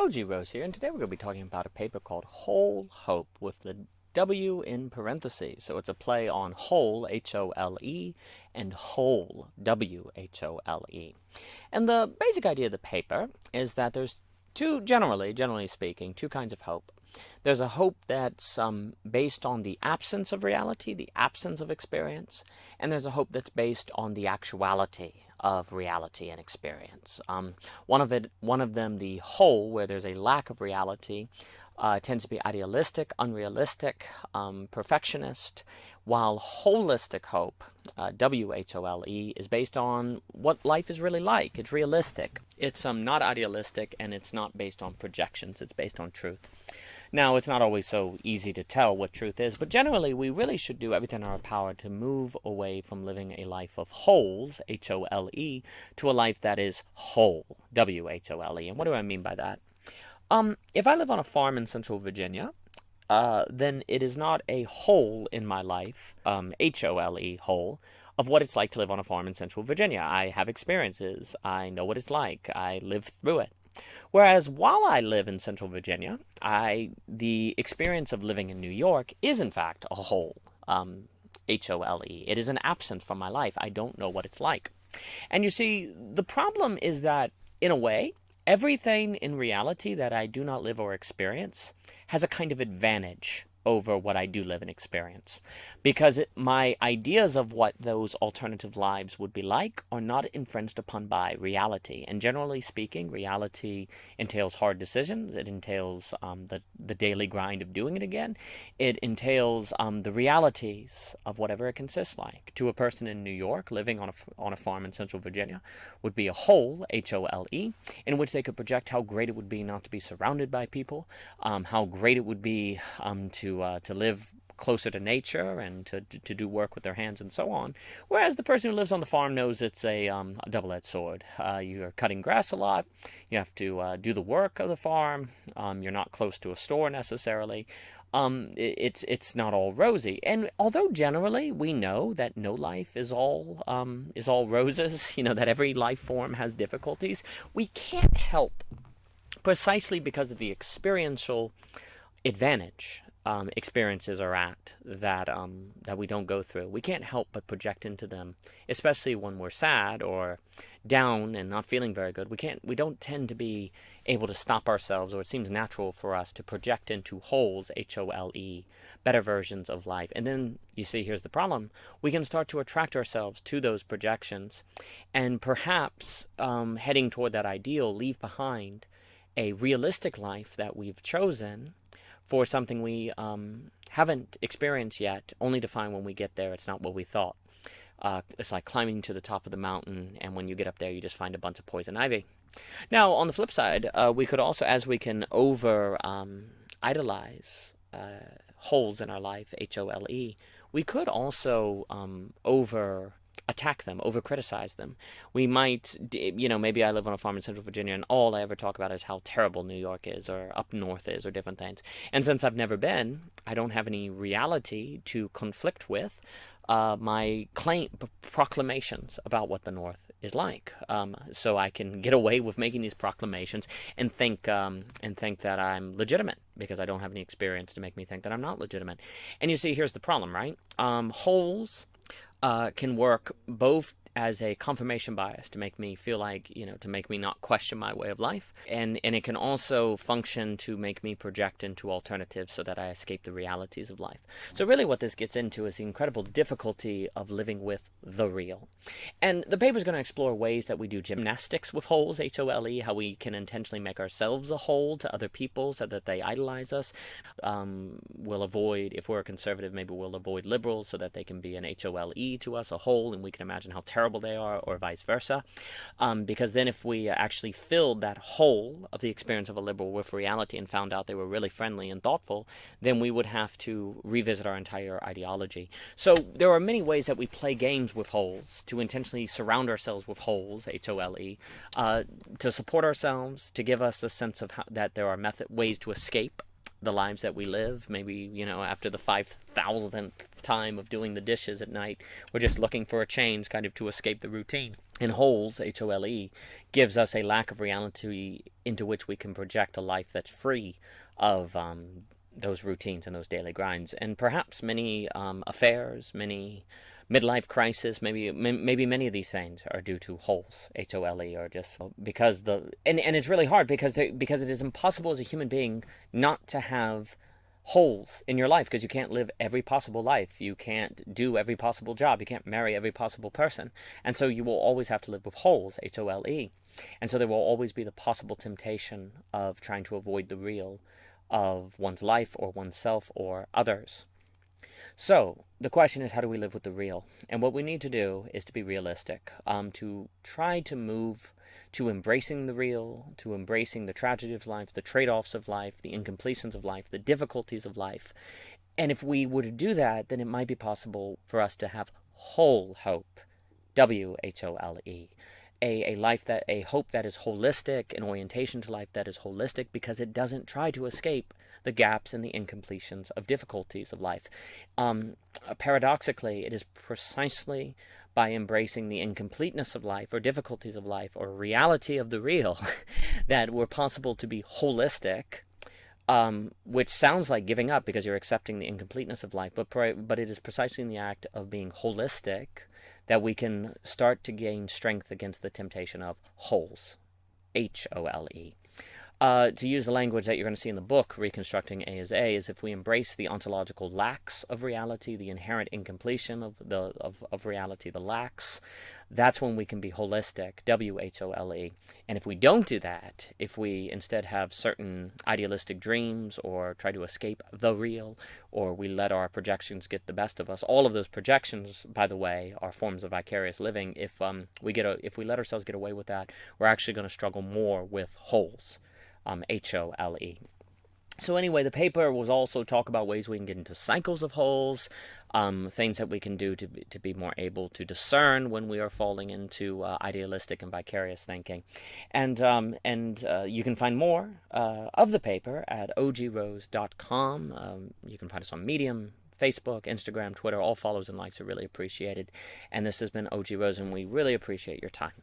Hello, G. Rose here, and today we're going to be talking about a paper called Whole Hope with the W in parentheses. So it's a play on whole, H-O-L-E, and whole, W-H-O-L-E. And the basic idea of the paper is that there's generally speaking, two kinds of hope. There's a hope that's based on the absence of reality, the absence of experience, and there's a hope that's based on the actuality of reality and experience. One of them, the whole, where there's a lack of reality, tends to be idealistic, unrealistic, perfectionist, while holistic hope, W-H-O-L-E, is based on what life is really like. It's realistic. It's not idealistic, and it's not based on projections. It's based on truth. Now, it's not always so easy to tell what truth is, but generally we really should do everything in our power to move away from living a life of wholes, H-O-L-E, to a life that is whole, W-H-O-L-E. And what do I mean by that? If I live on a farm in central Virginia, then it is not a whole in my life, H-O-L-E, whole, of what it's like to live on a farm in central Virginia. I have experiences. I know what it's like. I lived through it. Whereas while I live in central Virginia, the experience of living in New York is in fact a whole, H-O-L-E. It is an absence from my life. I don't know what it's like. And you see, the problem is that, in a way, everything in reality that I do not live or experience has a kind of advantage over what I do live and experience. Because my ideas of what those alternative lives would be like are not infringed upon by reality. And generally speaking, reality entails hard decisions. It entails the daily grind of doing it again. It entails the realities of whatever it consists like. To a person in New York living on a farm in central Virginia would be a whole, H-O-L-E, in which they could project how great it would be not to be surrounded by people, how great it would be to live closer to nature and to do work with their hands and so on. Whereas the person who lives on the farm knows it's a double-edged sword. You're cutting grass a lot. You have to do the work of the farm. You're not close to a store necessarily. It's not all rosy. And although generally we know that no life is all roses, that every life form has difficulties, we can't help, precisely because of the experiential advantage experiences are at that we don't go through. We can't help but project into them, especially when we're sad or down and not feeling very good. We don't tend to be able to stop ourselves, or it seems natural for us to project into wholes, H-O-L-E, better versions of life. And then, you see, here's the problem. We can start to attract ourselves to those projections and perhaps, heading toward that ideal, leave behind a realistic life that we've chosen for something we haven't experienced yet, only to find when we get there it's not what we thought. It's like climbing to the top of the mountain, and when you get up there you just find a bunch of poison ivy. Now, on the flip side, we could also, as we can idolize holes in our life, H-O-L-E, we could also attack them, over-criticize them. We might, maybe I live on a farm in central Virginia and all I ever talk about is how terrible New York is or up north is or different things. And since I've never been, I don't have any reality to conflict with my proclamations about what the north is like. So I can get away with making these proclamations and think that I'm legitimate because I don't have any experience to make me think that I'm not legitimate. And you see, here's the problem, right? Holes can work both as a confirmation bias to make me feel like, to make me not question my way of life. And it can also function to make me project into alternatives so that I escape the realities of life. So really what this gets into is the incredible difficulty of living with the real. And the paper is going to explore ways that we do gymnastics with holes, H-O-L-E, how we can intentionally make ourselves a whole to other people so that they idolize us. We'll avoid, if we're a conservative, maybe we'll avoid liberals so that they can be an H-O-L-E to us, a whole, and we can imagine how terrible they are, or vice versa. Because then if we actually filled that hole of the experience of a liberal with reality and found out they were really friendly and thoughtful, then we would have to revisit our entire ideology. So there are many ways that we play games with holes, to intentionally surround ourselves with holes, H-O-L-E, to support ourselves, to give us a sense of that there are ways to escape the lives that we live. Maybe, after the 5,000th time of doing the dishes at night, we're just looking for a change, kind of to escape the routine. And holes, Hole, gives us a lack of reality into which we can project a life that's free of those routines and those daily grinds. And perhaps many affairs, many midlife crisis, maybe many of these things are due to holes, Hole, or just because and it's really hard because it is impossible as a human being not to have holes in your life, because you can't live every possible life, you can't do every possible job, you can't marry every possible person, and so you will always have to live with holes, Hole, and so there will always be the possible temptation of trying to avoid the real of one's life or oneself or others. So the question is, how do we live with the real? And what we need to do is to be realistic, to try to move to embracing the real, to embracing the tragedy of life, the trade-offs of life, the incompletions of life, the difficulties of life. And if we were to do that, then it might be possible for us to have whole hope, Whole, a hope that is holistic, an orientation to life that is holistic, because it doesn't try to escape the gaps and the incompletions of difficulties of life. Paradoxically, it is precisely by embracing the incompleteness of life, or difficulties of life, or reality of the real, that we're possible to be holistic, which sounds like giving up because you're accepting the incompleteness of life, but it is precisely in the act of being holistic that we can start to gain strength against the temptation of holes, Hole. To use the language that you're going to see in the book, Reconstructing A is A, is if we embrace the ontological lacks of reality, the inherent incompletion of reality, the lacks, that's when we can be holistic, Whole. And if we don't do that, if we instead have certain idealistic dreams, or try to escape the real, or we let our projections get the best of us, all of those projections, by the way, are forms of vicarious living. If we let ourselves get away with that, we're actually going to struggle more with holes. Hole. So anyway, the paper was also talk about ways we can get into cycles of holes, things that we can do to be more able to discern when we are falling into idealistic and vicarious thinking. And you can find more of the paper at ogrose.com. You can find us on Medium, Facebook, Instagram, Twitter. All follows and likes are really appreciated. And this has been OG Rose, and we really appreciate your time.